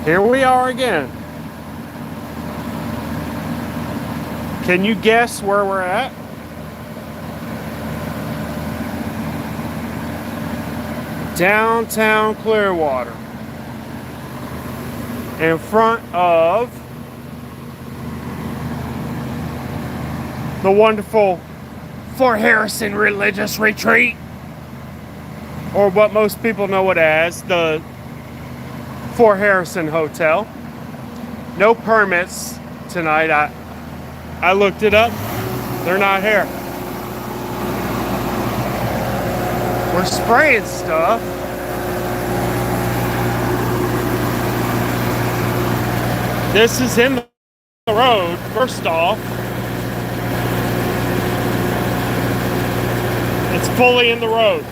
Here we are again. Can you guess where we're at? Downtown Clearwater. In front of the wonderful Fort Harrison Religious Retreat, or what most people know it as, the Fort Harrison Hotel. No permits tonight. I looked it up. They're not here. We're spraying stuff. This is in the road, first off. It's fully in the road.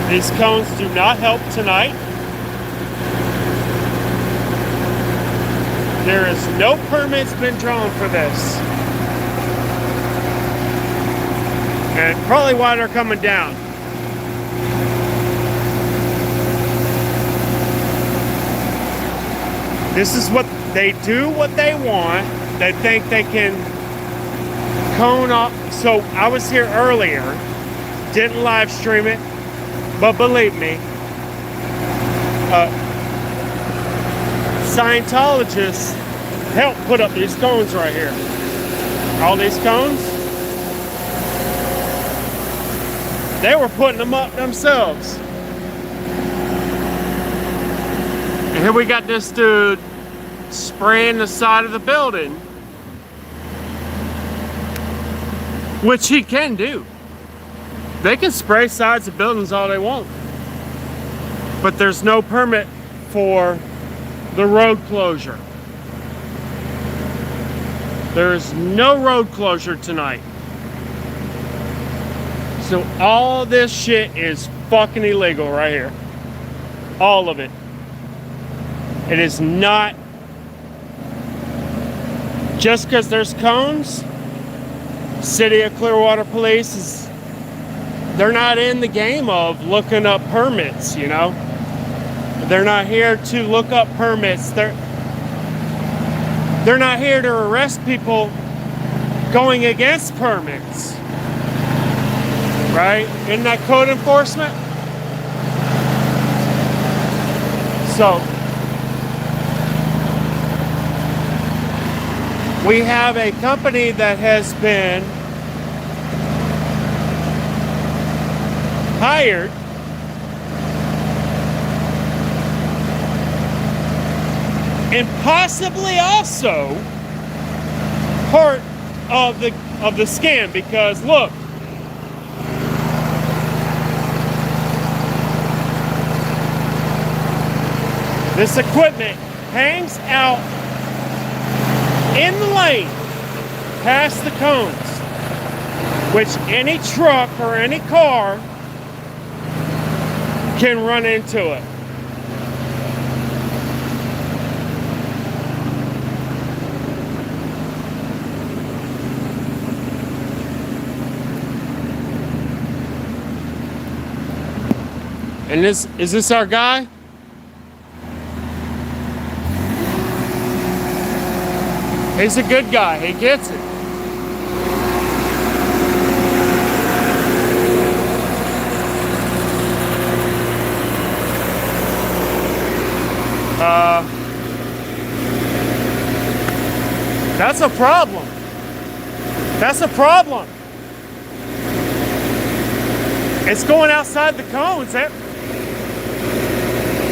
These cones do not help tonight. There is no permits been drawn for this. And probably why they're coming down. This is what they do, what they want. They think they can cone off. So I was here earlier, didn't live stream it, but believe me, Scientologists help put up these cones right here. All these cones, they were putting them up themselves. And here we got this dude spraying the side of the building, which he can do. They can spray sides of buildings all they want, but there's no permit for the road closure. There's no road closure tonight. So all this shit is fucking illegal right here. All of it. It is not just because there's cones. City of Clearwater Police is, they're not in the game of looking up permits, you know. They're not here to look up permits. They're not here to arrest people going against permits. Right? Isn't that code enforcement? So we have a company that has been hired and possibly also part of the scam, because look, this equipment hangs out in the lane past the cones, which any truck or any car can run into it. And is this our guy? He's a good guy. He gets it. That's a problem. That's a problem. It's going outside the cones.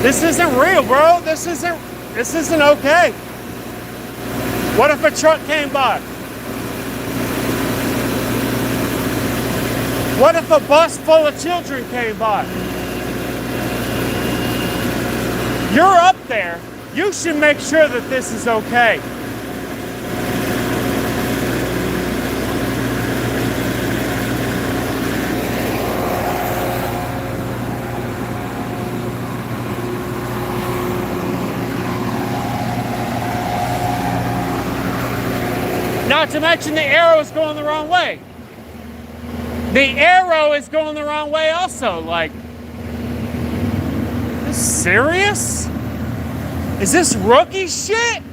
This isn't real, bro. This isn't okay. What if a truck came by? What if a bus full of children came by? You're up there. You should make sure that this is okay. Not to mention the arrow is going the wrong way. The arrow is going the wrong way also. Like, this Serious? Is this rookie shit?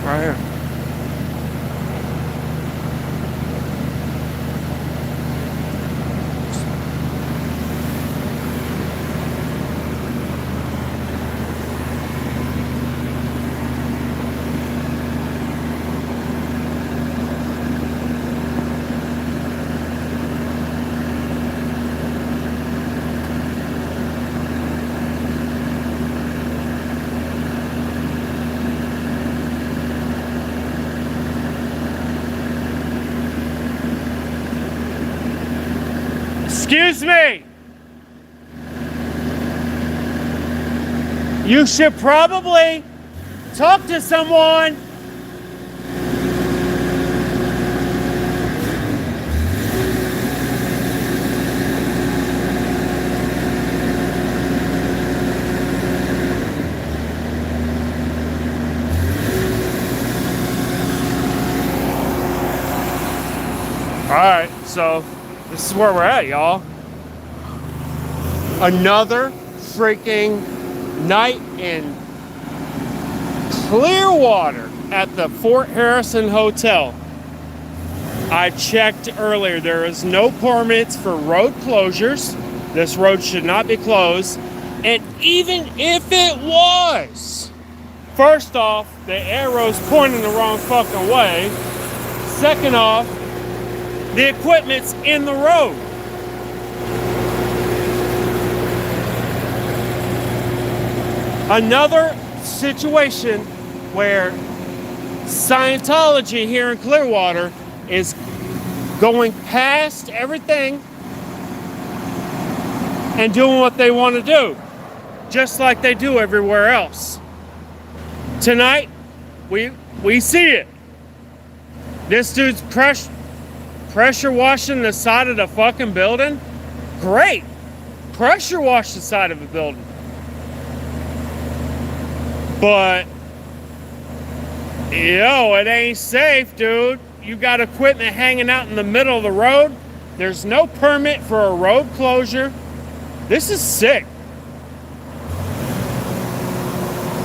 Right here. Excuse me. You should probably talk to someone. All right, so this is where we're at, y'all. Another freaking night in Clearwater at the Fort Harrison Hotel. I checked earlier. There is no permits for road closures. This road should not be closed. And even if it was, first off, the arrow's pointing the wrong fucking way. Second off, the equipment's in the road. Another situation where Scientology here in Clearwater is going past everything and doing what they want to do, just like they do everywhere else. Tonight, we see it. This dude's pressure washing the side of the fucking building. Great. Pressure wash the side of the building. But, yo, it ain't safe, dude. You got equipment hanging out in the middle of the road. There's no permit for a road closure. This is sick.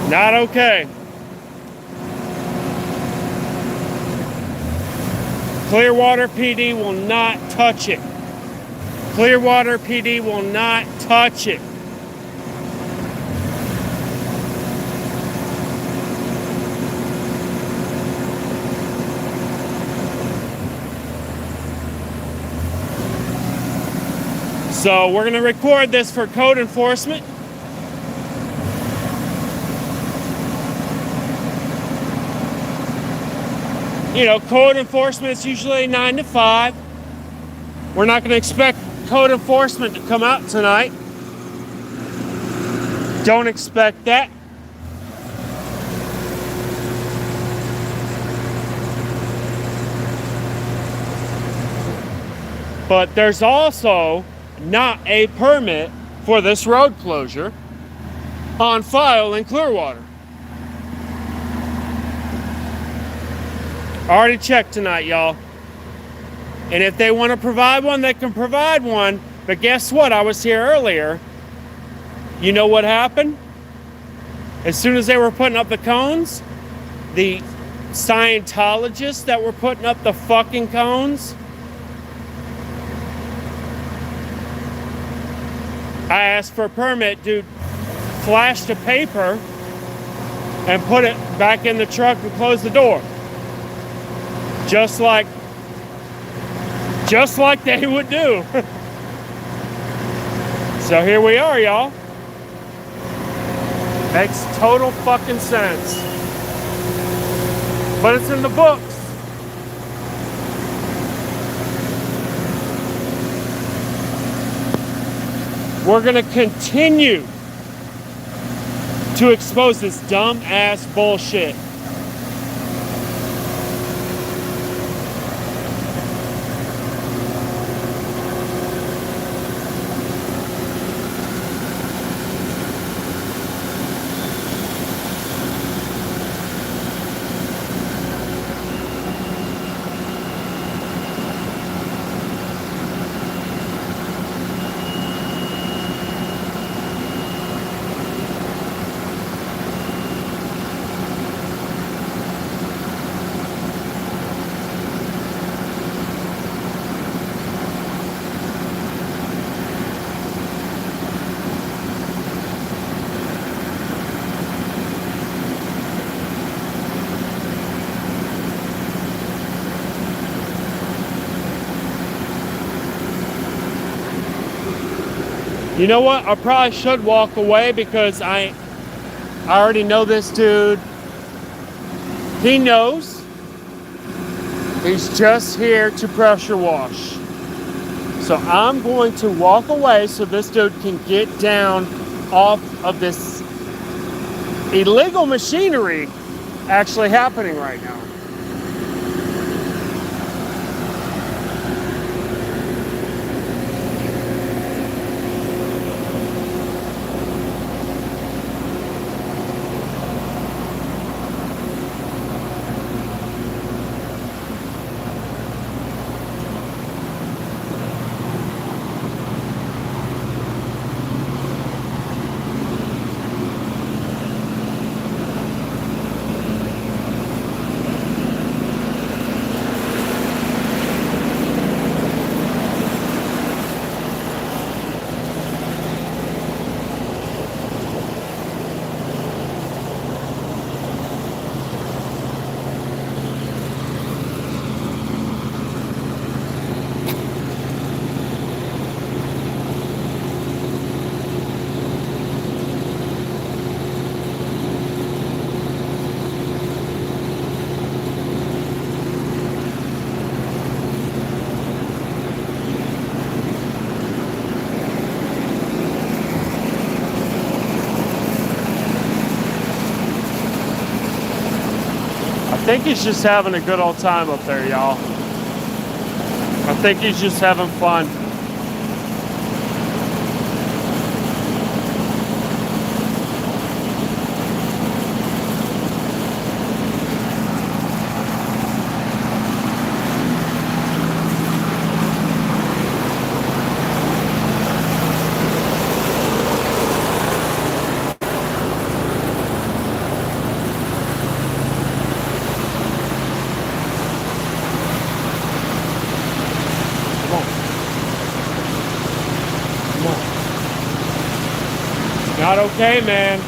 Not okay. Clearwater PD will not touch it. Clearwater PD will not touch it. So we're going to record this for code enforcement. You know, code enforcement is usually 9 to 5. We're not going to expect code enforcement to come out tonight. Don't expect that. But there's also not a permit for this road closure on file in Clearwater. Already checked tonight, y'all. And if they want to provide one, they can provide one. But guess what? I was here earlier. You know what happened? As soon as they were putting up the cones, the Scientologists that were putting up the fucking cones, I asked for a permit, dude, flashed a paper and put it back in the truck and closed the door. Just like they would do. So here we are, y'all. Makes total fucking sense. But it's in the books. we're going to continue to expose this dumb ass bullshit. You know what? I probably should walk away because I already know this dude. He knows. He's just here to pressure wash. So I'm going to walk away so this dude can get down off of this illegal machinery actually happening right now. I think he's just having a good old time up there, y'all. I think he's just having fun. Not okay, man.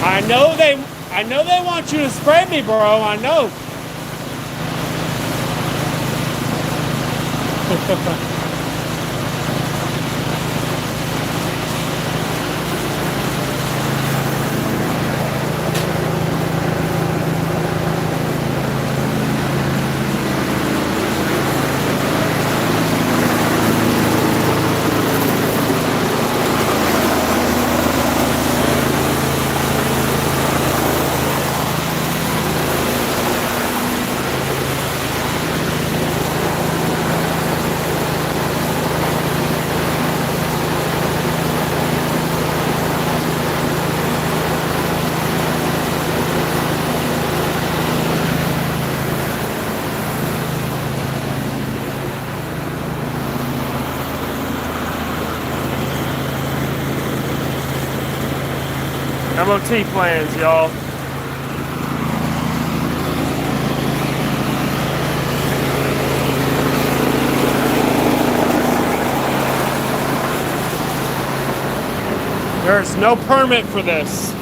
I know they want you to spray me, bro. I know. MOT plans, y'all. There's no permit for this.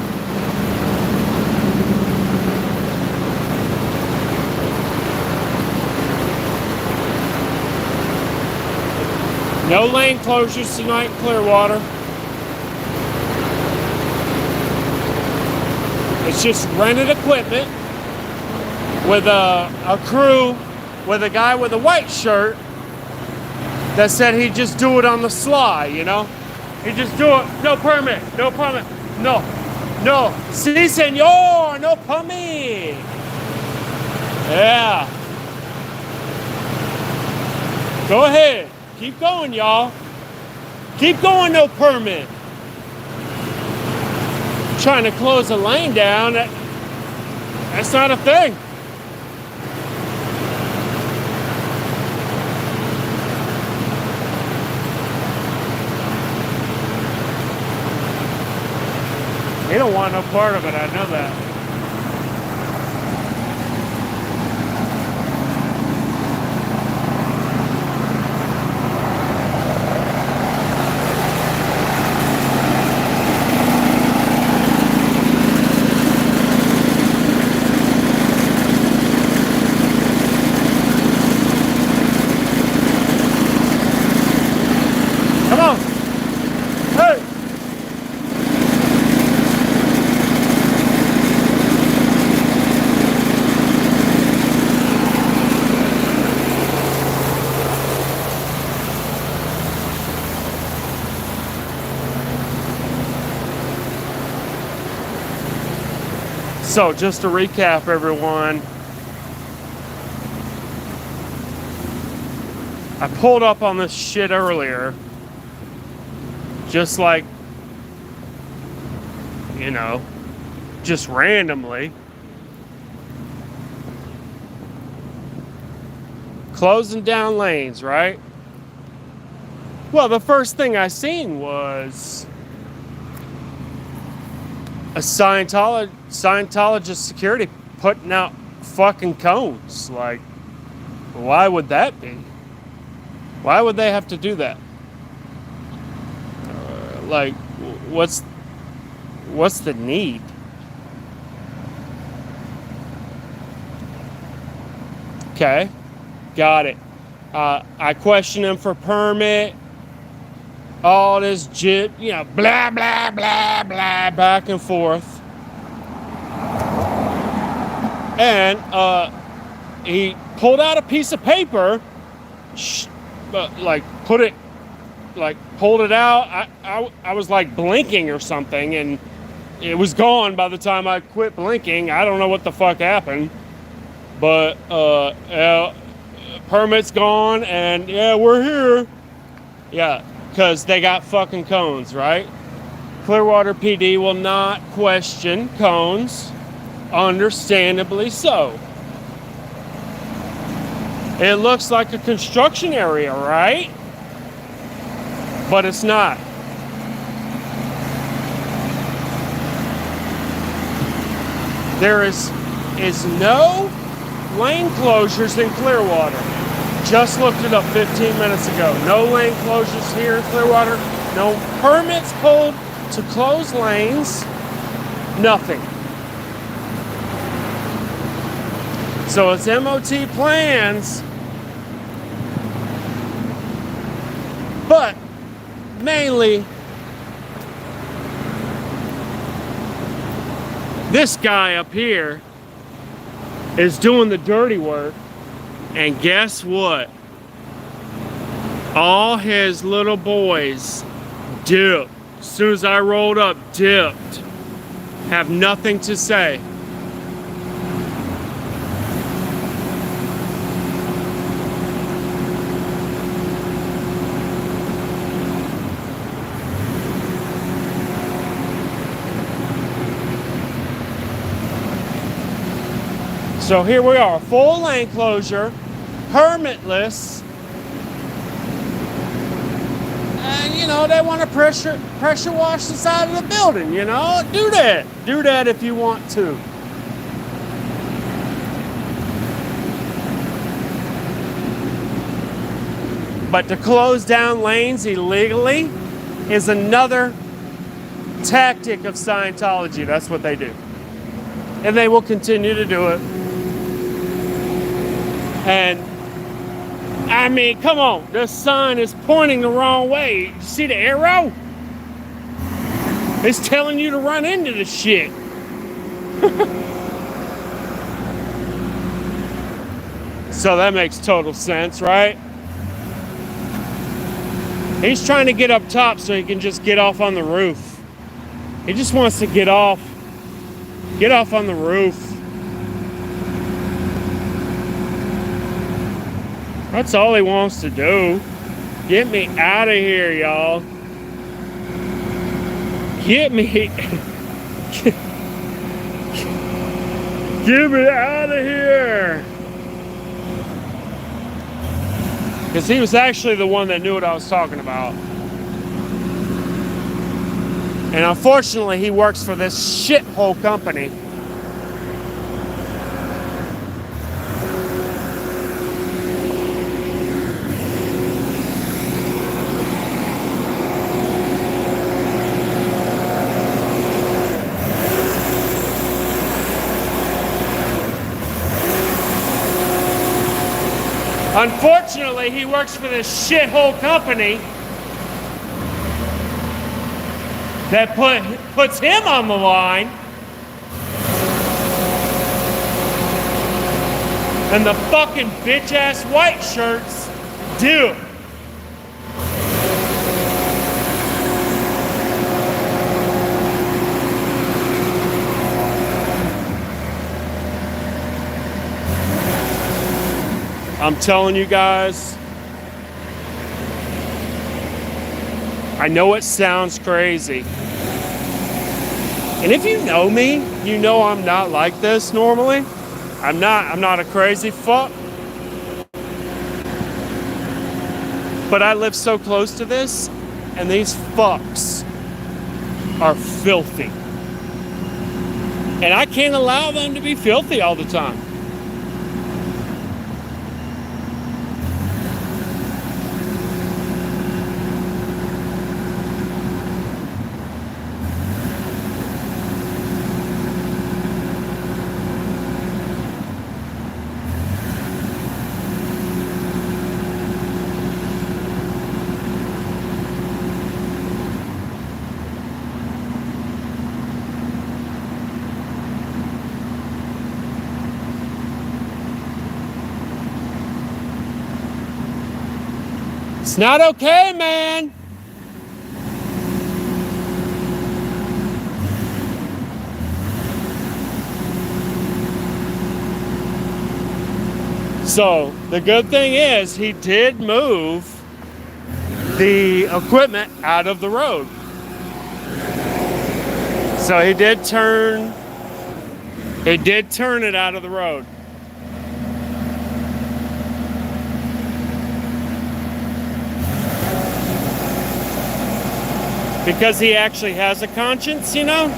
No lane closures tonight in Clearwater. It's just rented equipment. with a crew with a guy with a white shirt that said he'd just do it on the sly, you know? He'd just do it, no permit, no permit, no, si senor, no permit. Yeah. Go ahead, keep going, y'all. Keep going, no permit. Trying to close a lane down, that's not a thing. They don't want no part of it, I know that. Come on. Hey. So just to recap, everyone, I pulled up on this shit earlier, just like, you know, just randomly. Closing down lanes, right? Well, the first thing I seen was a Scientologist security putting out fucking cones. Like, why would that be? Why would they have to do that? Like, what's the need? Okay, got it. I questioned him for permit. All this jit, you know, blah, blah, blah, blah, back and forth. And he pulled out a piece of paper, like pulled it out. I was like blinking or something, and it was gone by the time I quit blinking. I don't know what the fuck happened, but permit's gone, and yeah, we're here. Yeah. Because they got fucking cones, right? Clearwater PD will not question cones, understandably so. It looks like a construction area, right? But it's not. There is no lane closures in Clearwater. Just looked it up 15 minutes ago. No lane closures here in Clearwater. No permits pulled to close lanes. Nothing. So it's MOT plans. But mainly, this guy up here is doing the dirty work. And guess what? All his little boys dipped. As soon as I rolled up, dipped. Have nothing to say. So here we are, full lane closure, permitless, and you know, they want to pressure wash the side of the building, you know, do that if you want to. But to close down lanes illegally is another tactic of Scientology. That's what they do. And they will continue to do it. And I mean, come on, the sign is pointing the wrong way. You see the arrow? It's telling you to run into the shit. So that makes total sense, right? He's trying to get up top so he can just get off on the roof. He just wants to get off on the roof. That's all he wants to do. Get me out of here, y'all. Get me out of here. Because he was actually the one that knew what I was talking about. And unfortunately, he works for this shithole company. Unfortunately, he works for this shithole company that puts him on the line. And the fucking bitch-ass white shirts do. I'm telling you guys, I know it sounds crazy. And if you know me, you know I'm not like this normally. I'm not a crazy fuck. But I live so close to this, and these fucks are filthy. And I can't allow them to be filthy all the time. It's not okay, man. So the good thing is he did move the equipment out of the road. So he did turn it out of the road. Because he actually has a conscience, you know?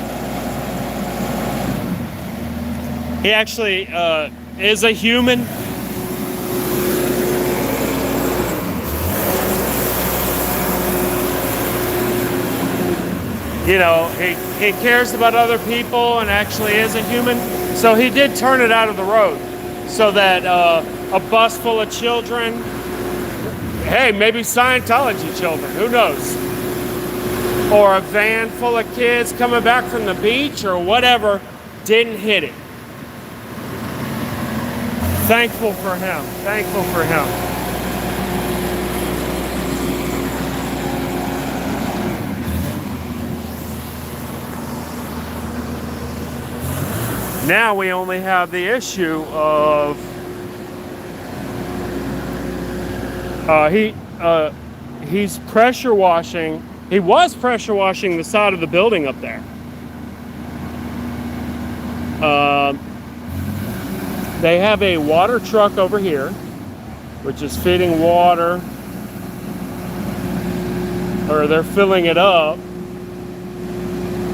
He actually is a human. You know, he cares about other people and actually is a human. So he did turn it out of the road so that a bus full of children, hey, maybe Scientology children, who knows? Or a van full of kids coming back from the beach or whatever, didn't hit it. Thankful for him. Thankful for him. Now we only have the issue of he's pressure washing. He was pressure washing the side of the building up there. They have a water truck over here, which is feeding water, or they're filling it up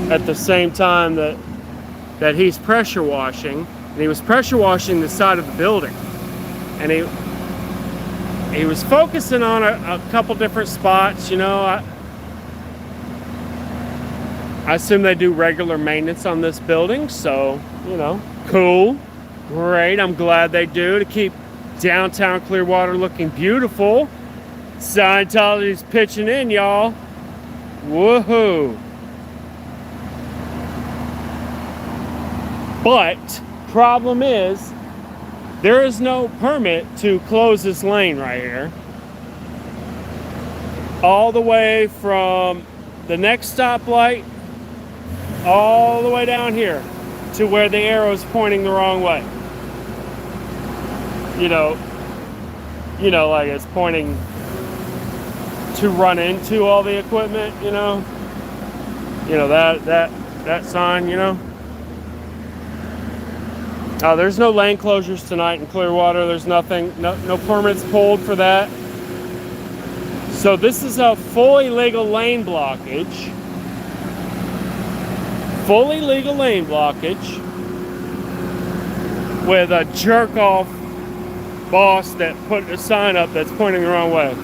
at the same time that he's pressure washing. And he was pressure washing the side of the building. And he was focusing on a couple different spots, you know. I assume they do regular maintenance on this building, so, you know, cool, great. I'm glad they do to keep downtown Clearwater looking beautiful. Scientology's pitching in, y'all. Woohoo. But problem is There is no permit to close this lane right here. All the way from the next stoplight all the way down here to where the arrow is pointing the wrong way. You know, like it's pointing to run into all the equipment, you know that sign, you know. There's no lane closures tonight in Clearwater. There's nothing, no permits pulled for that. So this is a fully legal lane blockage. Fully legal lane blockage with a jerk-off boss that put a sign up that's pointing the wrong way.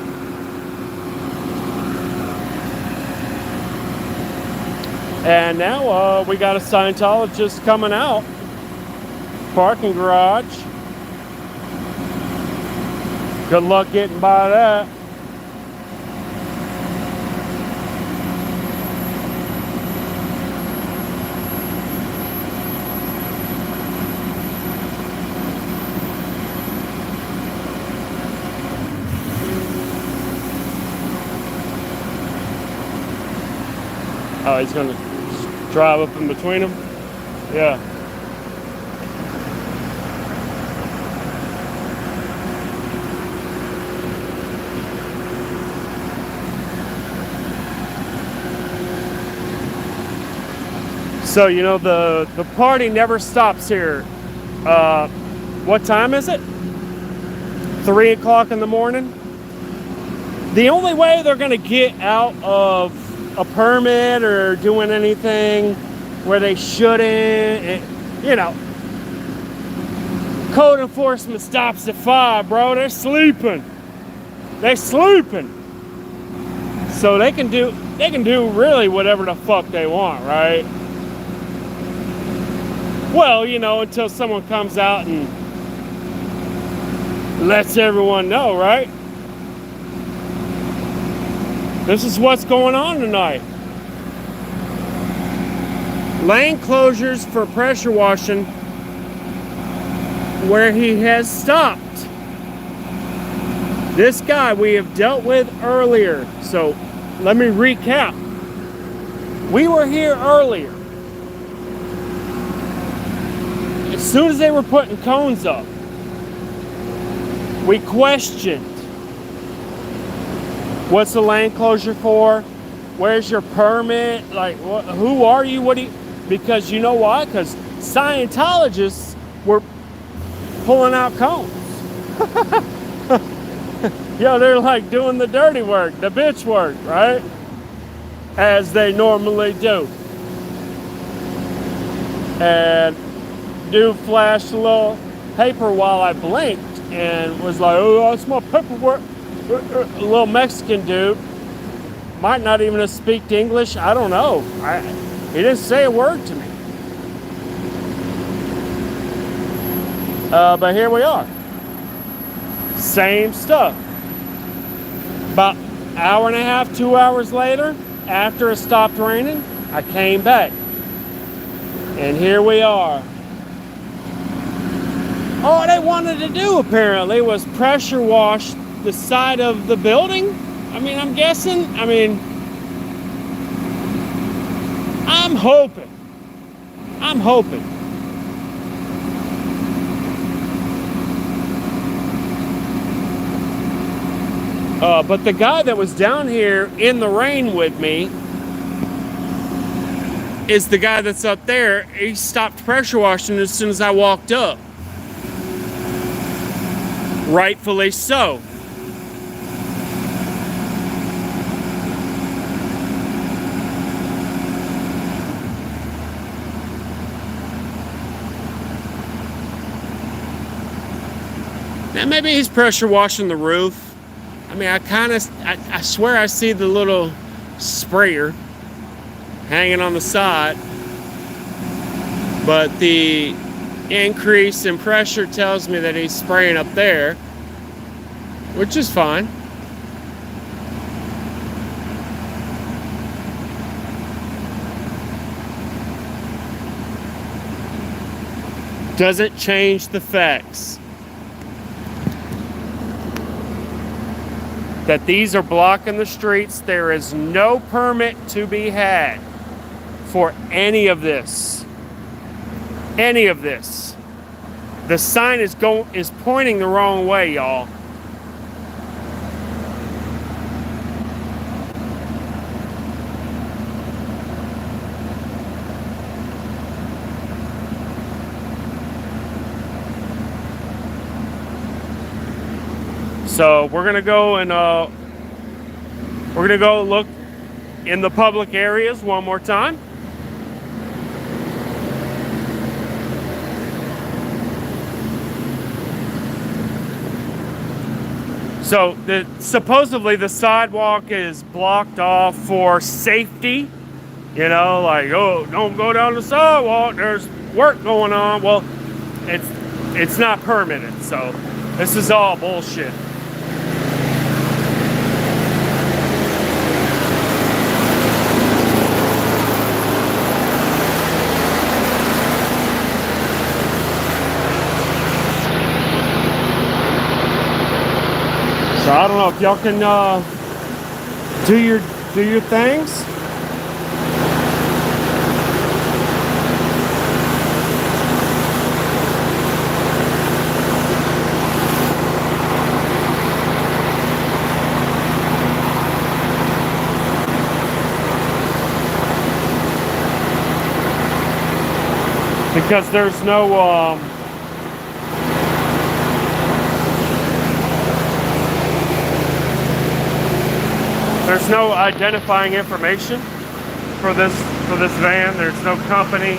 And now we got a Scientologist coming out. Parking garage. Good luck getting by that. Oh, he's gonna drive up in between them? Yeah. So, you know, the party never stops here. What time is it? 3 o'clock in the morning? The only way they're gonna get out of a permit or doing anything where they shouldn't, you know, code enforcement stops at 5, bro. They're sleeping. So they can do really whatever the fuck they want, right? Well, you know, until someone comes out and lets everyone know, right? This is what's going on tonight. Lane closures for pressure washing where he has stopped. This guy we have dealt with earlier. So let me recap. We were here earlier. As soon as they were putting cones up, we questioned. What's the lane closure for? Where's your permit? Like, who are you? What do you? Because you know why? Because Scientologists were pulling out cones. Yo, they're like doing the dirty work, the bitch work, right? As they normally do. And dude flashed a little paper while I blinked and was like, oh, that's my paperwork. A little Mexican dude, might not even speak English. I don't know. He didn't say a word to me. But here we are. Same stuff. About an hour and a half, 2 hours later, after it stopped raining, I came back. And here we are. All they wanted to do apparently was pressure wash the side of the building. I mean, I'm guessing. I mean, I'm hoping. But the guy that was down here in the rain with me is the guy that's up there. He stopped pressure washing as soon as I walked up. Rightfully so. Now maybe he's pressure washing the roof. I mean, I swear I see the little sprayer hanging on the side. But the increase in pressure tells me that he's spraying up there, which is fine. Doesn't change the facts. that these are blocking the streets. There is no permit to be had for any of this. Any of this. The sign is pointing the wrong way, y'all. So we're gonna go and we're gonna go look in the public areas one more time. So supposedly the sidewalk is blocked off for safety. You know, like, oh, don't go down the sidewalk, there's work going on. Well, it's not permitted, so this is all bullshit. So I don't know if y'all can do your things. Because there's no there's no identifying information for this van. There's no company.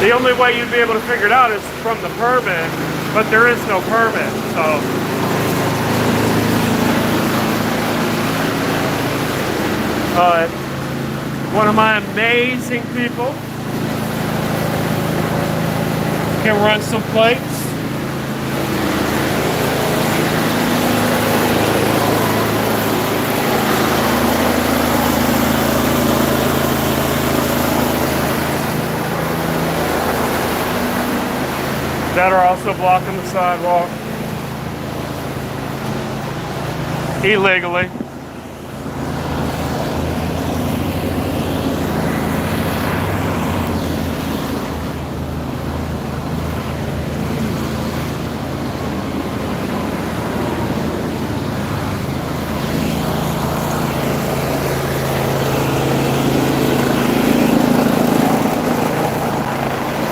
The only way you'd be able to figure it out is from the permit, but there is no permit. So one of my amazing people can run some plates. That are also blocking the sidewalk illegally.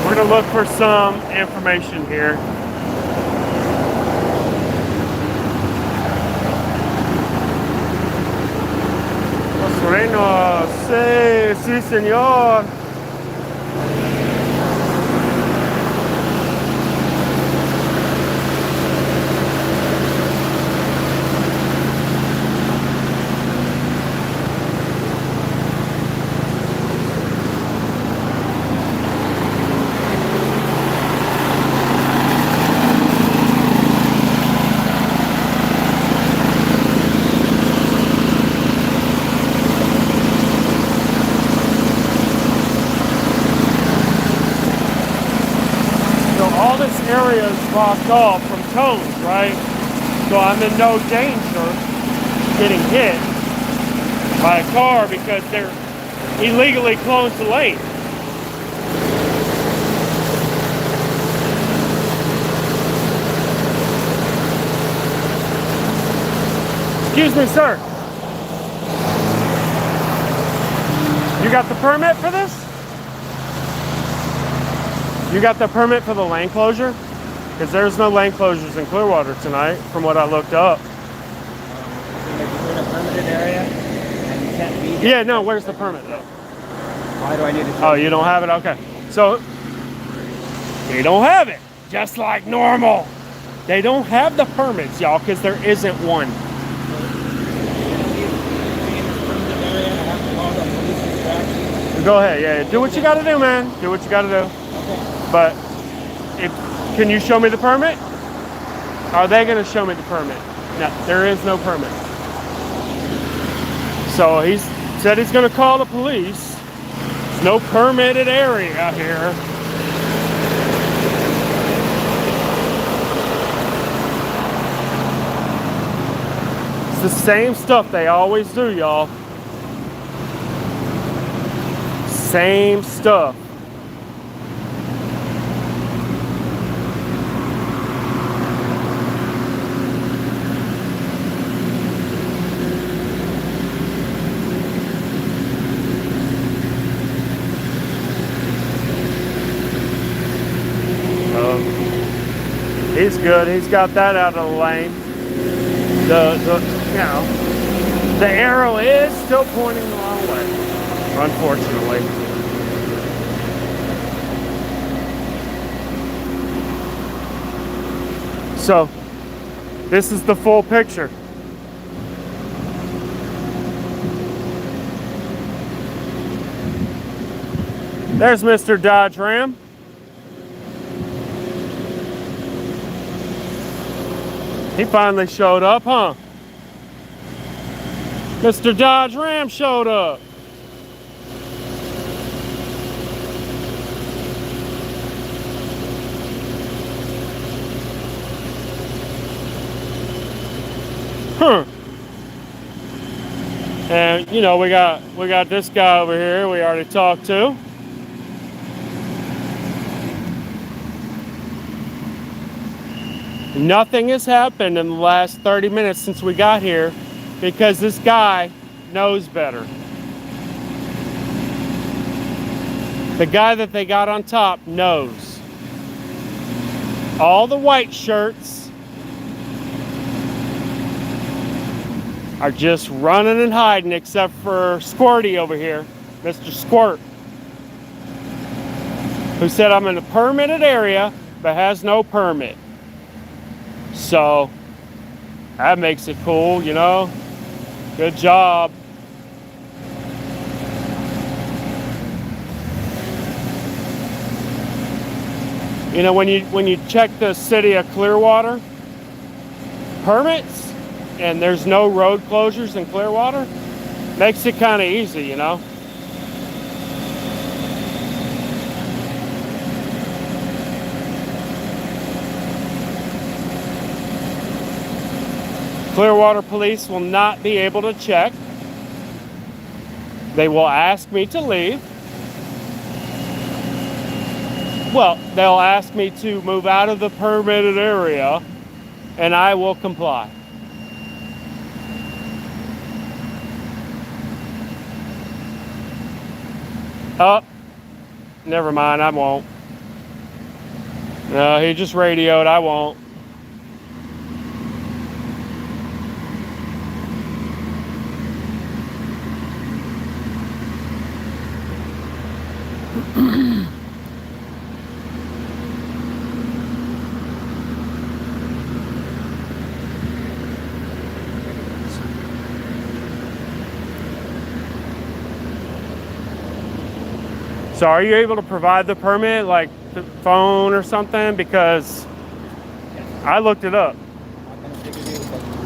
We're going to look for some information here. Bueno, sí, señor. All this area is blocked off from cones, right? So I'm in no danger getting hit by a car because they're illegally closed the lane. Excuse me, sir. You got the permit for this? You got the permit for the lane closure? Because there's no lane closures in Clearwater tonight, from what I looked up. We're in a permitted area, and you can't be here. Yeah, no, where's the permit though? Why do I need to? Oh, you don't have it? Okay. So, they don't have it. Just like normal. They don't have the permits, y'all, because there isn't one. Go ahead, yeah. Do what you got to do, man. Do what you got to do. But can you show me the permit? Are they going to show me the permit? No, there is no permit. So he said he's going to call the police. There's no permitted area out here. the same stuff they always do, y'all. Same stuff. He's good. He's got that out of the lane. You know, the arrow is still pointing the wrong way, unfortunately. So, this is the full picture. There's Mr. Dodge Ram. He finally showed up, huh? Mr. Dodge Ram showed up. Huh. And you know, we got this guy over here we already talked to. Nothing has happened in the last 30 minutes since we got here because this guy knows better. The guy that they got on top knows. All the white shirts are just running and hiding except for Squirty over here, Mr. Squirt, who said I'm in a permitted area but has no permit. So that makes it cool, you know. Good job. You know, when you check the City of Clearwater permits and there's no road closures in Clearwater, makes it kind of easy, you know. Clearwater police will not be able to check. They will ask me to leave. Well, they'll ask me to move out of the permitted area, and I will comply. Oh, never mind, I won't. No, he just radioed, I won't. So are you able to provide the permit, like the phone or something? Because I looked it up.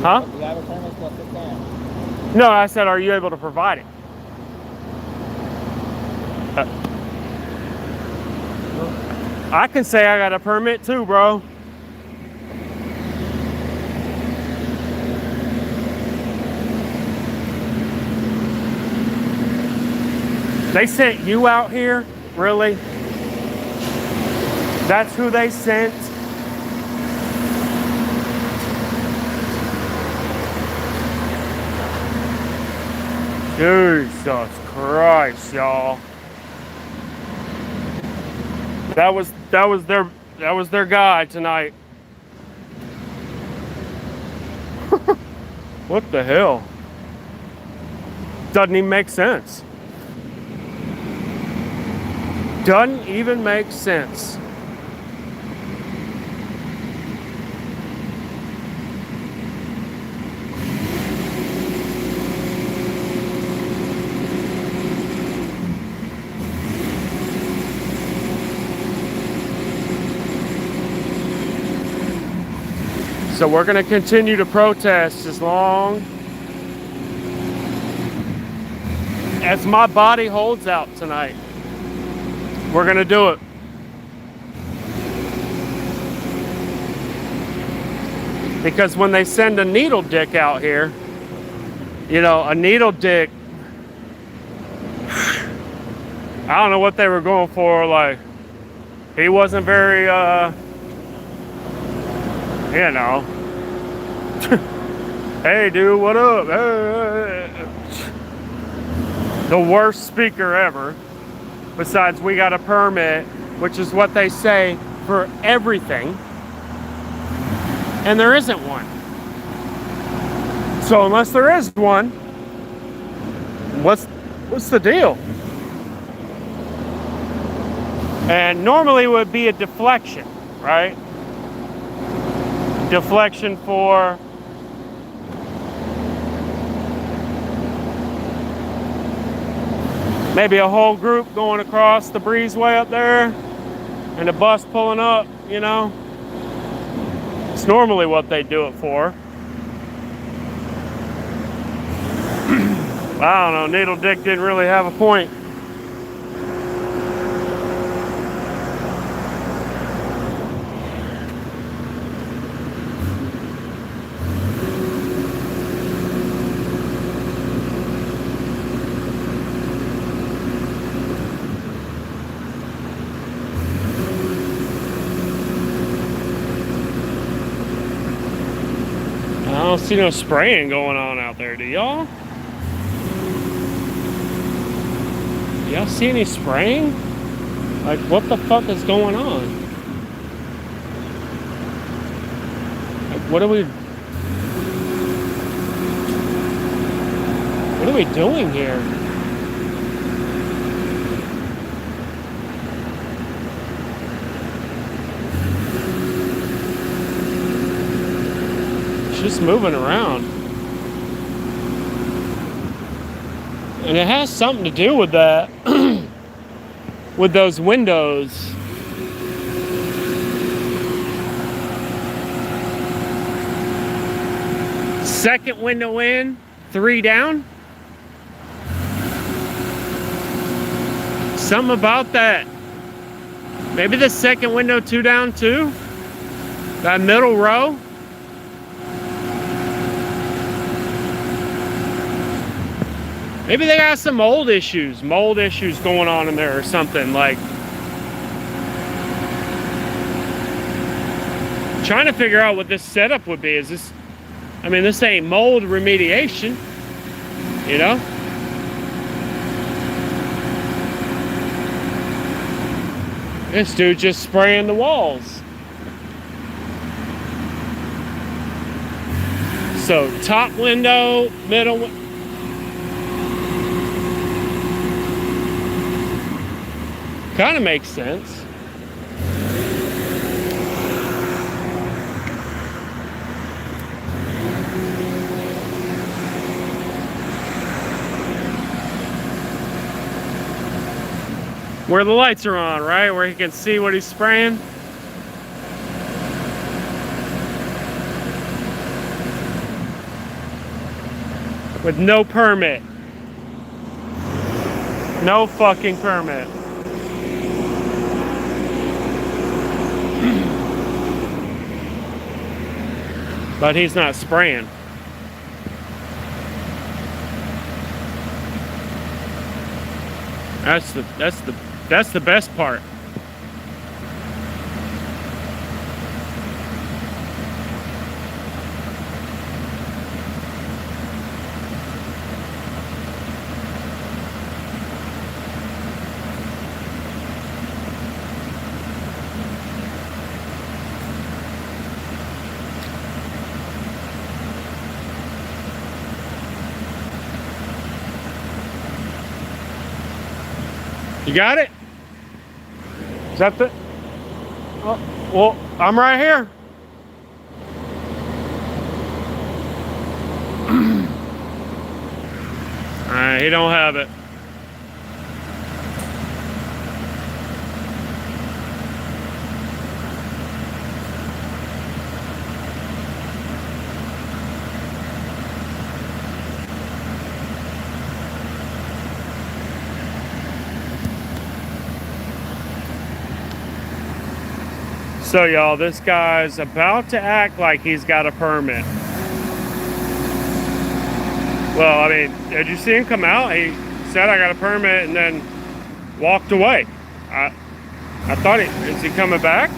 Huh? Do you have a permit to sit there? No, I said, are you able to provide it? I can say I got a permit too, bro. They sent you out here? Really? That's who they sent? Jesus Christ, y'all. That was their guy tonight. What the hell? Doesn't even make sense. Doesn't even make sense. So we're going to continue to protest as long as my body holds out tonight. We're going to do it. Because when they send a needle dick out here, You know, a needle dick, I don't know what they were going for. Like, he wasn't very, you know, hey dude, what up? The worst speaker ever. Besides, we got a permit, which is what they say for everything, and there isn't one. So unless there is one, what's the deal? And normally it would be a deflection, right? Deflection for maybe a whole group going across the breezeway up there and a bus pulling up, you know. It's normally what they do it for. I don't know, Needle Dick didn't really have a point. I don't see no spraying going on out there, do y'all? Y'all see any spraying? Like, what the fuck is going on? Like, what are we doing here? It's just moving around. And it has something to do with that, with those windows. Second window in, 3 down. Something about that. Maybe the second window 2 down too. That middle row. Maybe they got some mold issues going on in there or something. Like, trying to figure out what this setup would be. Is this, I mean, this ain't mold remediation, you know? This dude just spraying the walls. So top window, middle window. Kind of makes sense. Where the lights are on, right? Where he can see what he's spraying. With no permit. No fucking permit. But he's not spraying. That's the best part. You got it? Is that the? Oh, well, I'm right here. All right, he don't have it. So y'all, this guy's about to act like he's got a permit. Well, I mean, did you see him come out? He said, I got a permit, and then walked away. I thought is he coming back?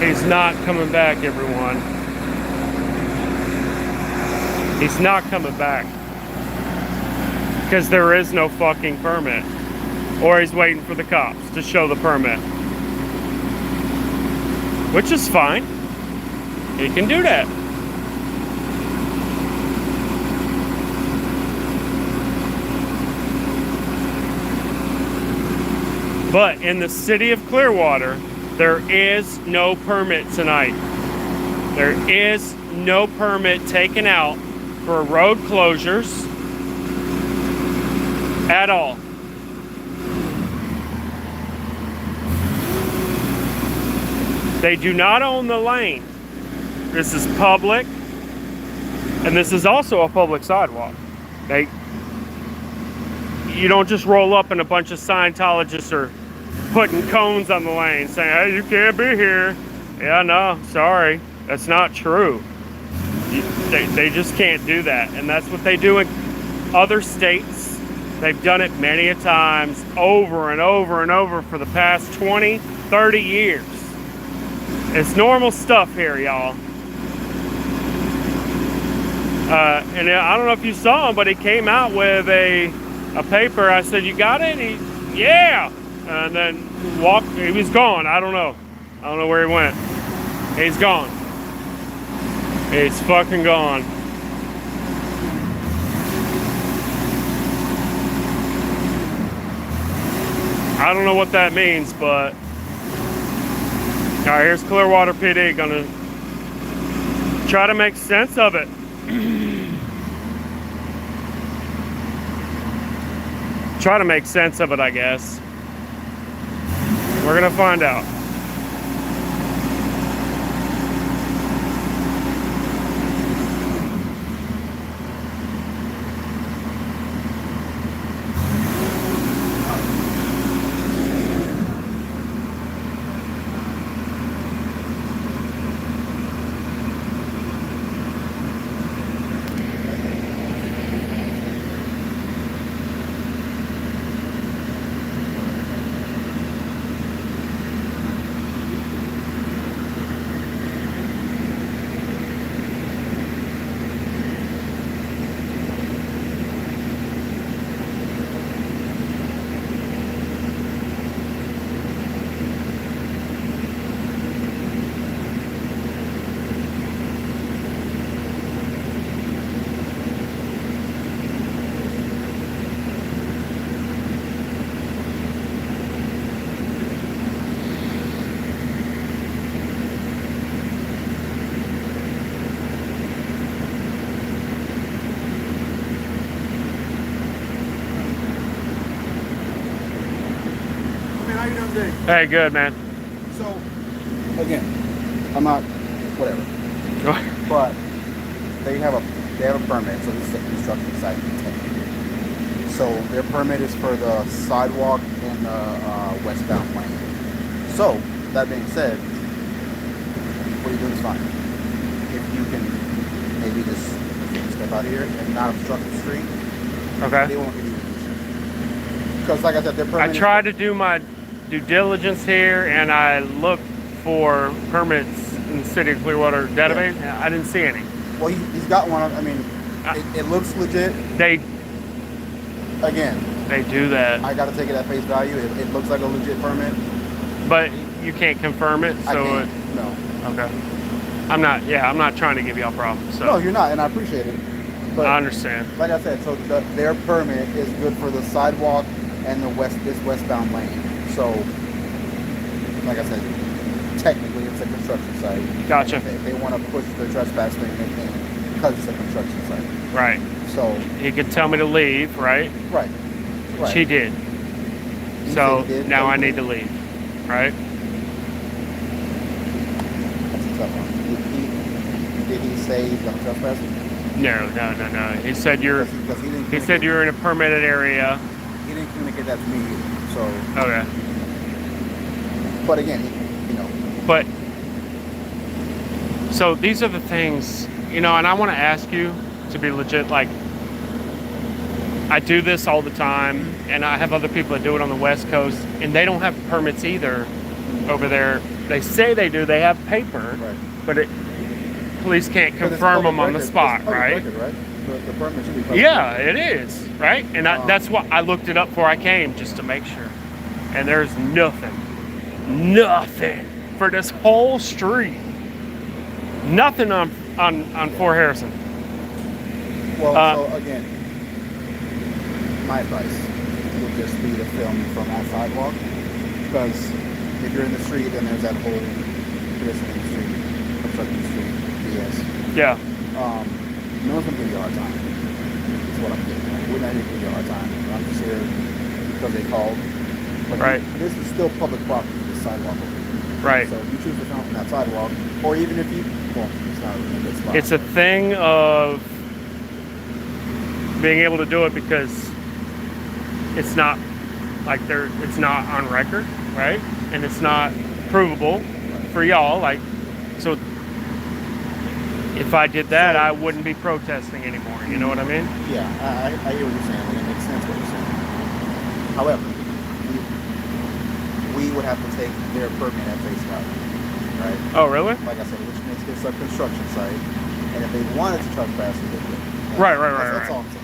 He's not coming back, everyone. He's not coming back. Because there is no fucking permit. Or he's waiting for the cops to show the permit. Which is fine. He can do that. But in the city of Clearwater, there is no permit tonight. There is no permit taken out for road closures at all. They do not own the lane. This is public, and this is also a public sidewalk. You don't just roll up and a bunch of Scientologists are putting cones on the lane saying, hey, you can't be here. Yeah, no, sorry. That's not true. They just can't do that. And that's what they do in other states. They've done it many a times, over and over and over for the past 20, 30 years. It's normal stuff here, y'all. And I don't know if you saw him, but he came out with a paper. I said, you got it? Yeah. And then walked, he was gone. I don't know where he went. He's gone. He's fucking gone. I don't know what that means, but all right, here's Clearwater PD gonna try to make sense of it. Try to make sense of it, I guess. We're gonna find out. Hey, good, man. So, again, I'm not, whatever. But they have a permit, so this is a construction site. So their permit is for the sidewalk in the westbound lane. So, that being said, what you're doing is fine. If you can maybe just step out of here and not obstruct the street, Okay. they won't give you permission. Because like I said, their permit I tried to do my due diligence here, and I looked for permits in the City of Clearwater database. Yeah. I didn't see any. Well, he's got one. I mean, it looks legit. They do that. I got to take it at face value. It looks like a legit permit. But you can't confirm it, so I can't. No. Okay. I'm not trying to give y'all problems. So. No, you're not, and I appreciate it. But I understand. Like I said, so their permit is good for the sidewalk and this westbound lane. So, like I said, technically it's a construction site. Gotcha. They want to push the trespass thing in because it's a construction site. Right. So he could tell me to leave, right? Right. Which he did. So now I need to leave, right? That's a tough one. Did he say he's going to trespass? No. He said he said you're in a permitted area. He didn't communicate that to me. So, Okay. but again, you know, But so these are the things, you know, and I want to ask you to be legit. Like, I do this all the time, and I have other people that do it on the West Coast, and they don't have permits either over there. They say they do. They have paper, right. but police can't But it's confirm them public on the record. spot, It's public right? record, right? The permit should be public Yeah, record. it is, right? And that's what I looked it up before I came, just to make sure. And there's nothing for this whole street. Nothing on Fort Harrison. Well, so again, my advice would just be to film from that sidewalk, because if you're in the street, then there's that whole pedestrian street, obstructing street, BS. Yeah. No one's gonna give you a hard time. That's what I'm getting at. We're not gonna give you a hard time. I'm just here because they called. But Right. this is still public property, this sidewalk over here. Right. So if you choose to film from that sidewalk, or even if you, well, it's not really a good spot. It's a thing of being able to do it because it's not like it's not on record, right? And it's not provable for y'all. Like, so if I did that, I wouldn't be protesting anymore. You know what I mean? Yeah, I hear what you're saying, and it makes sense what you're saying. However, we would have to take their permit at face value, right? Oh, really? Like I said, which makes this a construction site, and if they wanted to trespass, they could. Right. That's all I'm saying.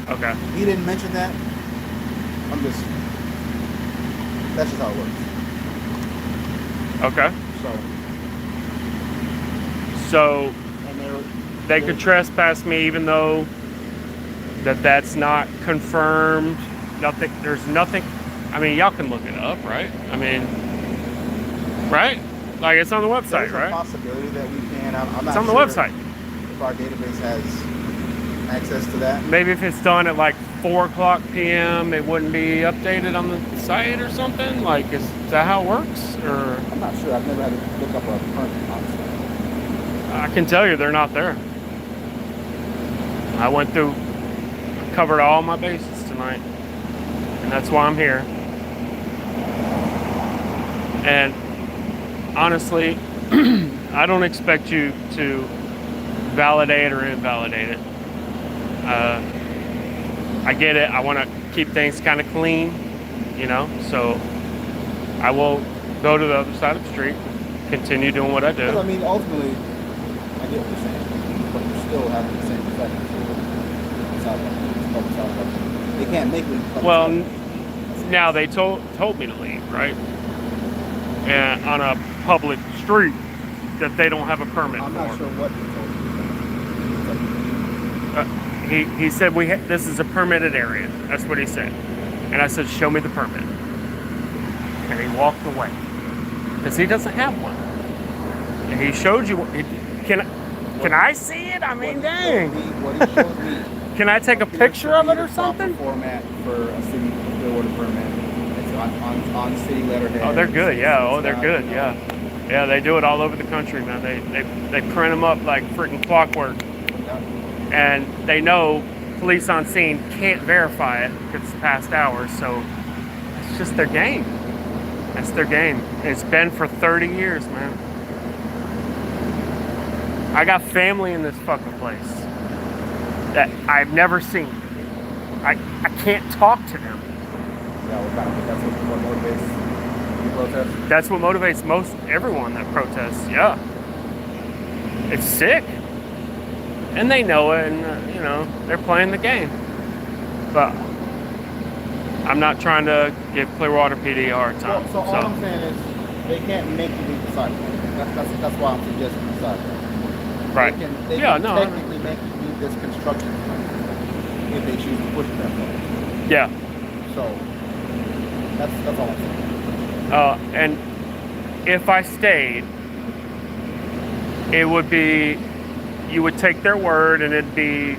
Okay. He didn't mention that. That's just how it works. Okay. So And they could trespass me even though that's not confirmed. Nothing. There's nothing. I mean, y'all can look it up, right? I mean, right? Like, it's on the website, there's right? a possibility that we can. I'm not It's on the sure website. if our database has access to that. Maybe if it's done at like 4:00 p.m., it wouldn't be updated on the site or something. Like, is that how it works? Or I'm not sure. I've never had to look up a permit, honestly. I can tell you they're not there. I went through, covered all my bases tonight, and that's why I'm here. And honestly, I don't expect you to validate or invalidate it. I get it. I want to keep things kind of clean, you know, so I will go to the other side of the street, continue doing what I do. Because, I mean, ultimately, I get what you're saying, but you're still having the same effect for sidewalk. They can't make me. Well, now they told me to leave, right? And on a public street that they don't have a permit I'm for. not sure what they told you. He said this is a permitted area. That's what he said. And I said, show me the permit. And he walked away because he doesn't have one. And he showed you. Can I see it? I mean, dang. What he showed me. Can I take a picture of it or something? Format for a City of Clearwater permit. It's on city letterhead. Oh, they're good. Yeah. Oh, they're good. Yeah. Yeah, they do it all over the country, man. They print them up like freaking clockwork. And they know police on scene can't verify it because it's past hours. So it's just their game. That's their game. It's been for 30 years, man. I got family in this fucking place that I've never seen. I can't talk to them. Yeah, that's what motivates you protest. That's what motivates everyone that protests. Yeah. It's sick. And they know it, and you know, they're playing the game. But I'm not trying to give Clearwater PD a hard time. Well, so all I'm saying is they can't make you leave the sidewalk. That's why I'm suggesting the sidewalk. Right. They can technically make you leave this construction site if they choose to push it that way. Yeah. So that's all I'm saying. And if I stayed, it would be, you would take their word and it'd be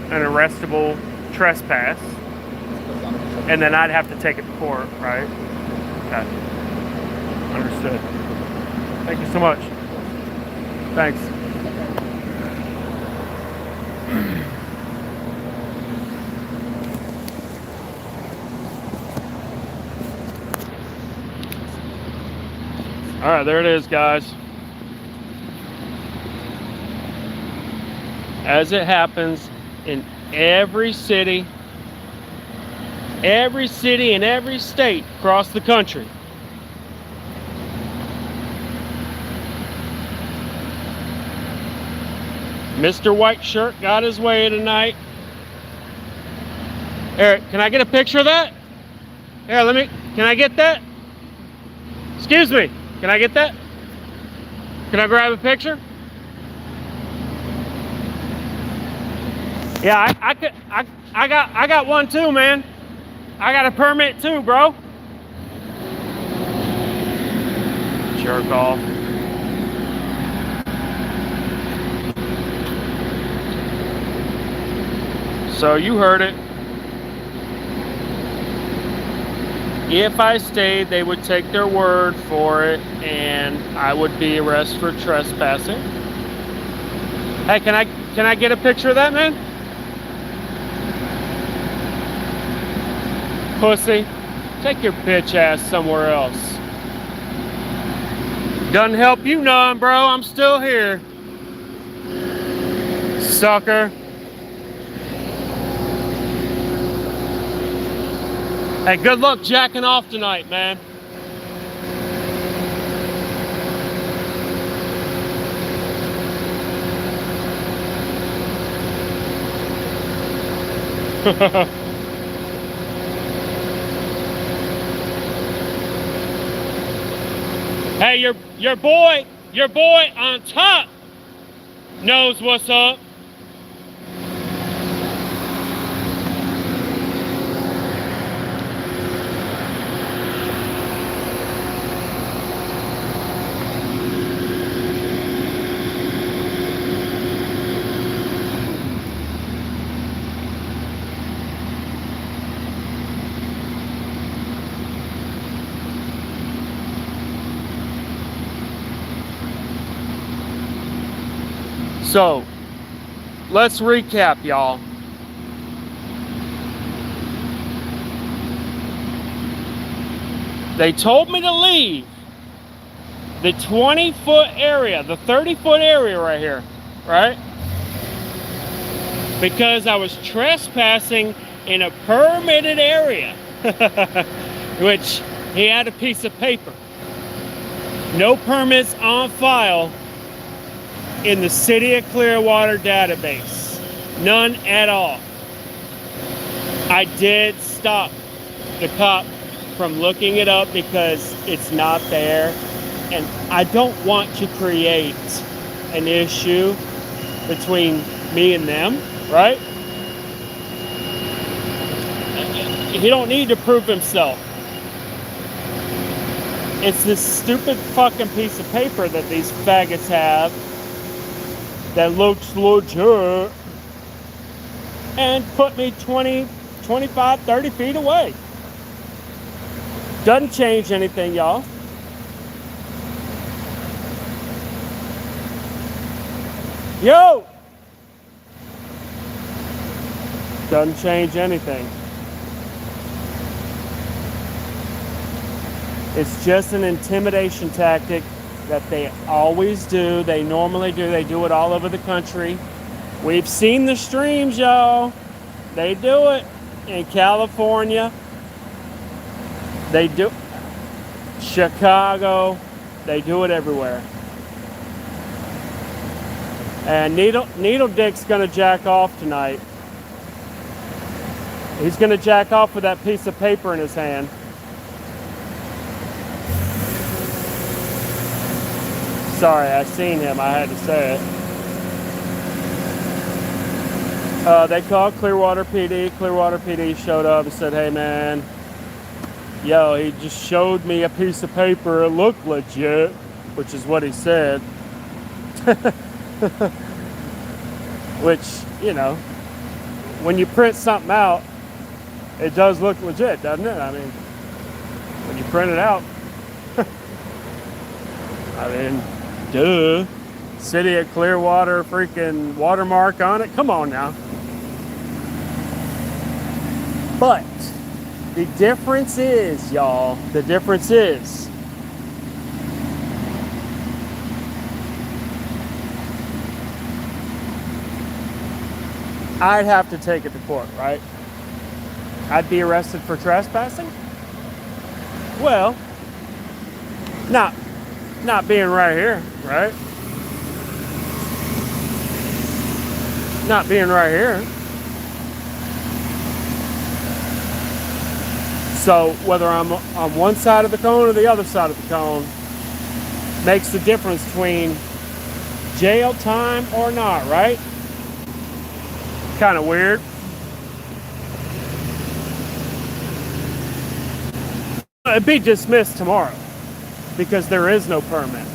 an arrestable trespass. And then I'd have to take it to court, right? Okay. Understood. Thank you so much. Thanks. All right, there it is, guys. As it happens in every city in every state across the country. Mr. White Shirt got his way tonight. Eric, can I get a picture of that? Here, can I get that? Excuse me, can I get that? Can I grab a picture? Yeah, I got one too, man. I got a permit too, bro. Jerk off. So you heard it. If I stayed, they would take their word for it, and I would be arrested for trespassing. Hey, can I get a picture of that, man? Pussy, take your bitch ass somewhere else. Doesn't help you none, bro. I'm still here. Sucker. Hey, good luck jacking off tonight, man. Hey, your boy on top knows what's up. So, let's recap, y'all. They told me to leave the 20-foot area, the 30-foot area right here, right? Because I was trespassing in a permitted area, which he had a piece of paper. No permits on file in the City of Clearwater database. None at all. I did stop the cop from looking it up because it's not there, and I don't want to create an issue between me and them, right? He don't need to prove himself. It's this stupid fucking piece of paper that these faggots have that looks legit and put me 20, 25, 30 feet away. Doesn't change anything, y'all. Yo! Doesn't change anything. It's just an intimidation tactic that they always do. They normally do. They do it all over the country. We've seen the streams, y'all. They do it in California. They do Chicago. They do it everywhere. And Needle Dick's gonna jack off tonight. He's gonna jack off with that piece of paper in his hand. Sorry, I seen him. I had to say it. They called Clearwater PD. Clearwater PD showed up and said, hey, man, yo, he just showed me a piece of paper. It looked legit, which is what he said. Which, you know, when you print something out, it does look legit, doesn't it? I mean, when you print it out, I mean, duh. City of Clearwater freaking watermark on it. Come on now. But the difference is, y'all, the difference is I'd have to take it to court, right? I'd be arrested for trespassing? Well, not being right here, right? Not being right here. So whether I'm on one side of the cone or the other side of the cone makes the difference between jail time or not, right? Kind of weird. It'd be dismissed tomorrow because there is no permit.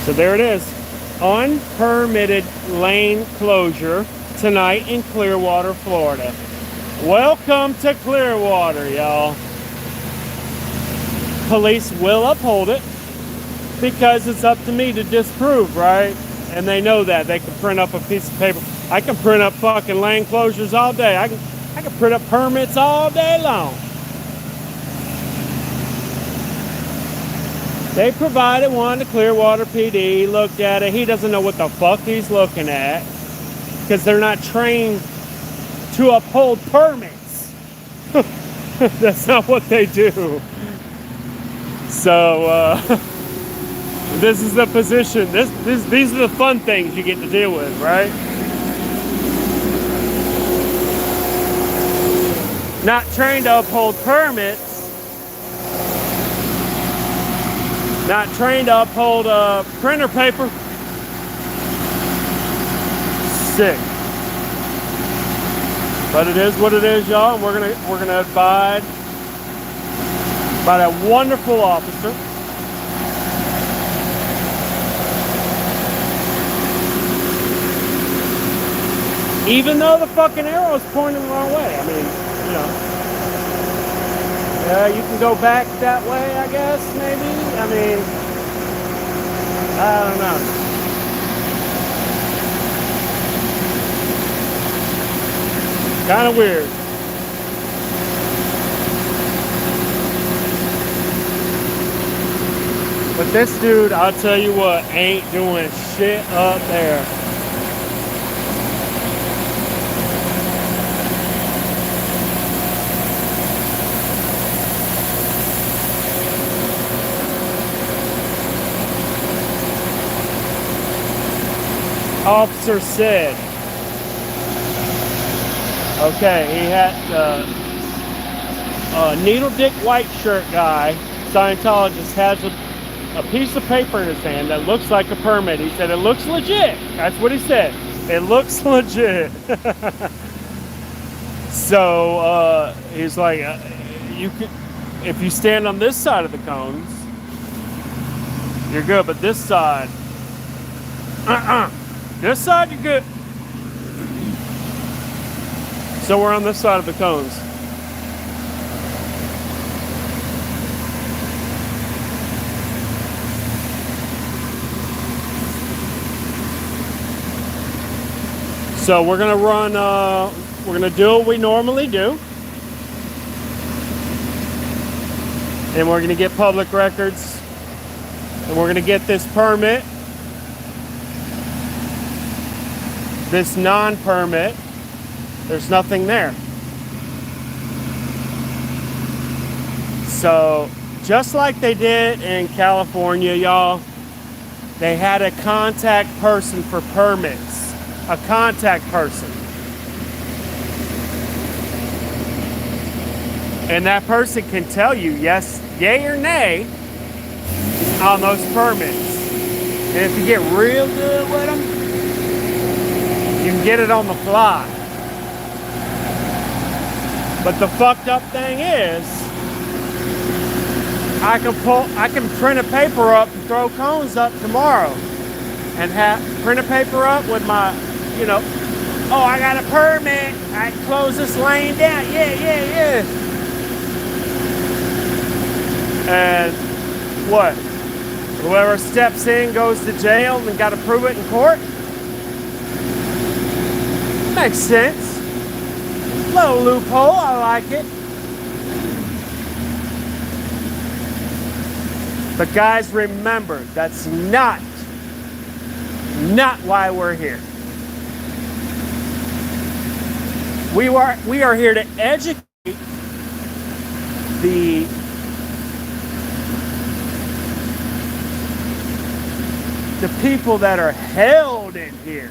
So there it is. Unpermitted lane closure tonight in Clearwater, Florida. Welcome to Clearwater, y'all. Police will uphold it because it's up to me to disprove, right? And they know that. They can print up a piece of paper. I can print up fucking lane closures all day. I can print up permits all day long. They provided one to Clearwater PD, looked at it. He doesn't know what the fuck he's looking at because they're not trained to uphold permits. That's not what they do. So, this is the position. These are the fun things you get to deal with, right? Not trained to uphold permits. Not trained to uphold printer paper. Sick. But it is what it is, y'all. And we're gonna abide by that wonderful officer. Even though the fucking arrow is pointing the wrong way. I mean, you know. You can go back that way, I guess, maybe. I mean, I don't know. Kind of weird. But this dude, I'll tell you what, ain't doing shit up there. Officer said, okay, he had a needle dick white shirt guy, Scientologist, has a piece of paper in his hand that looks like a permit. He said, it looks legit. That's what he said. It looks legit. So he's like, you could, if you stand on this side of the cones, you're good, but this side, this side, you're good. So we're on this side of the cones. So we're gonna run, we're gonna do what we normally do. And we're gonna get public records. And we're gonna get this permit. This non-permit, there's nothing there. So, just like they did in California, y'all, they had a contact person for permits. A contact person. And that person can tell you yes, yay or nay on those permits. And if you get real good with them, you can get it on the fly. But the fucked up thing is, I can print a paper up and throw cones up tomorrow, and print a paper up with my, Oh, I got a permit. I can close this lane down. Yeah. And what? Whoever steps in goes to jail and got to prove it in court? Makes sense. Little loophole, I like it. But guys, remember, that's not why we're here. We are here to educate the people that are held in here,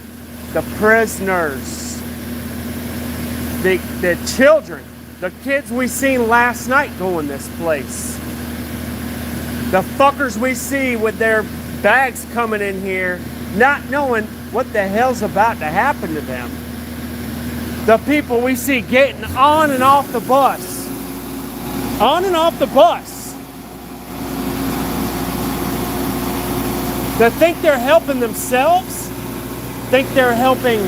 the prisoners, the children, the kids we seen last night go in this place, the fuckers we see with their bags coming in here, not knowing what the hell's about to happen to them. The people we see getting on and off the bus. On and off the bus. That think they're helping themselves, think they're helping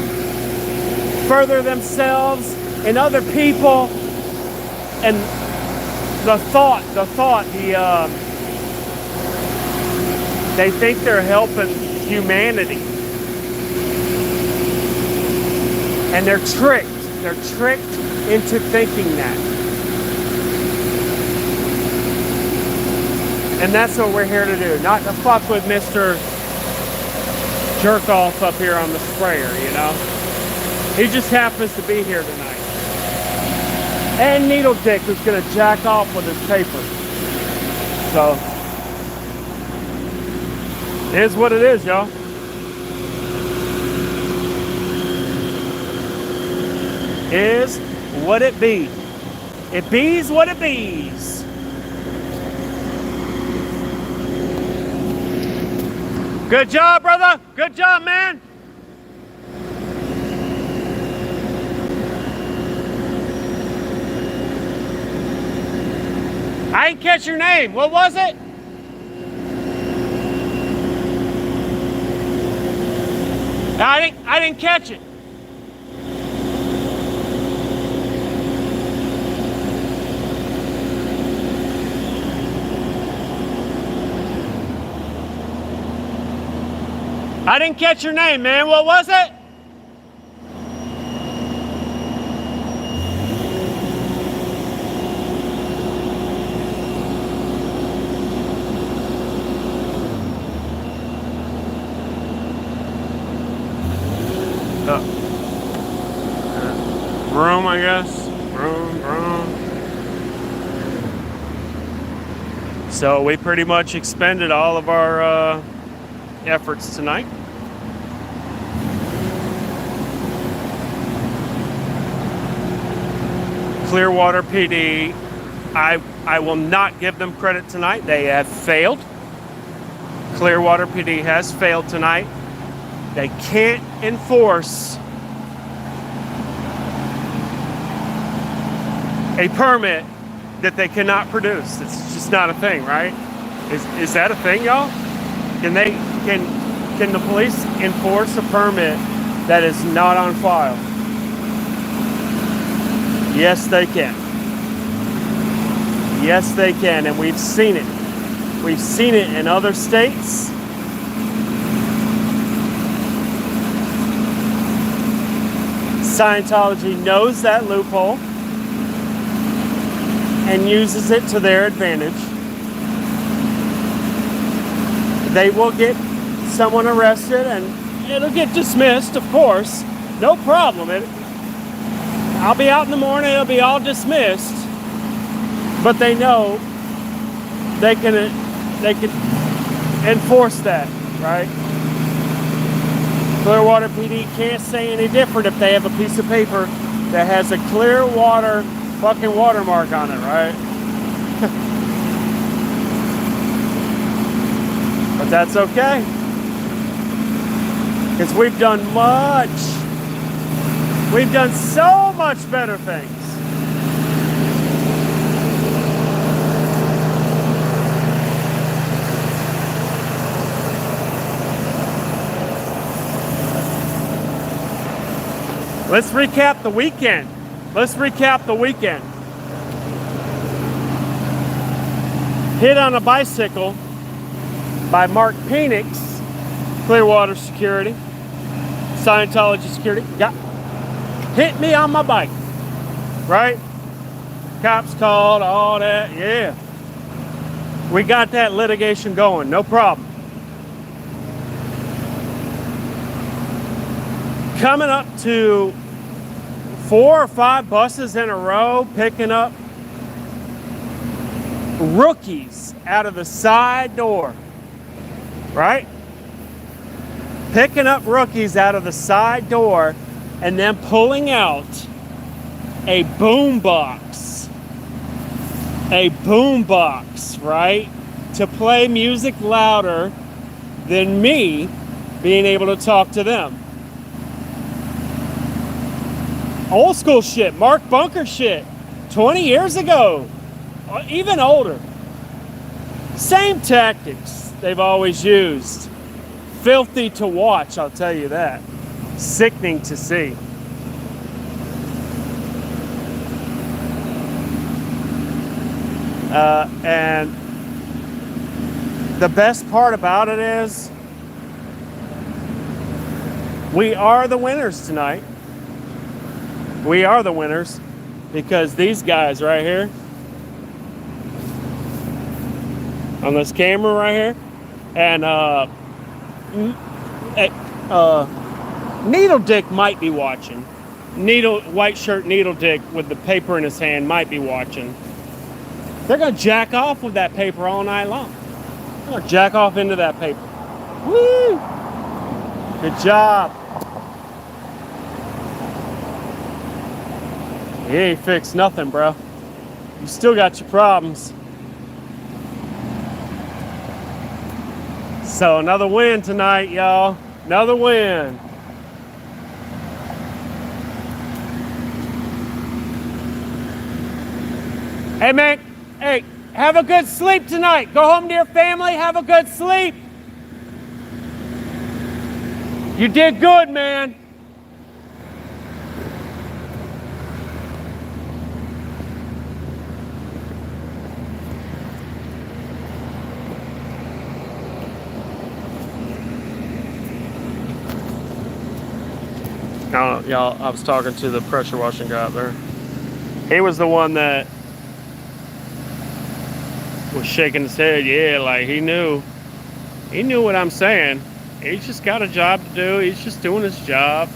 further themselves and other people, and they think they're helping humanity. And they're tricked. They're tricked into thinking that. And that's what we're here to do. Not to fuck with Mr. Jerk Off up here on the sprayer, you know? He just happens to be here tonight. And Needle Dick, who's gonna jack off with his paper. So, it is what it is, y'all. Is what it be. It bees what it bees. Good job, brother. Good job, man. I didn't catch your name. What was it? I didn't catch it. I didn't catch your name, man. What was it? Broom, I guess. Broom. So we pretty much expended all of our efforts tonight. Clearwater PD, I will not give them credit tonight. They have failed. Clearwater PD has failed tonight. They can't enforce a permit that they cannot produce. It's just not a thing, right? Is that a thing, y'all? Can the police enforce a permit that is not on file? Yes, they can. Yes, they can, and we've seen it. We've seen it in other states. Scientology knows that loophole and uses it to their advantage. They will get someone arrested and it'll get dismissed, of course. No problem. I'll be out in the morning, it'll be all dismissed. But they know they can enforce that, right? Clearwater PD can't say any different if they have a piece of paper that has a Clearwater fucking watermark on it, right? But that's okay. Because we've done so much better things. Let's recap the weekend. Let's recap the weekend. Hit on a bicycle by Mark Penix, Clearwater Security, Scientology Security. Hit me on my bike, right? Cops called, all that, yeah. We got that litigation going, no problem. Coming up to 4 or 5 buses in a row, picking up rookies out of the side door, right? Picking up rookies out of the side door and then pulling out a boombox, right? To play music louder than me being able to talk to them. Old school shit, Mark Bunker shit, 20 years ago, even older. Same tactics they've always used. Filthy to watch, I'll tell you that. Sickening to see. And the best part about it is we are the winners tonight. We are the winners because these guys right here on this camera right here, and Needle Dick might be watching. White shirt Needle Dick with the paper in his hand might be watching. They're gonna jack off with that paper all night long. They're gonna jack off into that paper. Woo! Good job. You ain't fixed nothing, bro. You still got your problems. So another win tonight, y'all. Another win. Hey, man. Hey, have a good sleep tonight. Go home to your family. Have a good sleep. You did good, man. Y'all, I was talking to the pressure washing guy out there. He was the one that was shaking his head. Yeah, like he knew what I'm saying. He's just got a job to do. He's just doing his job.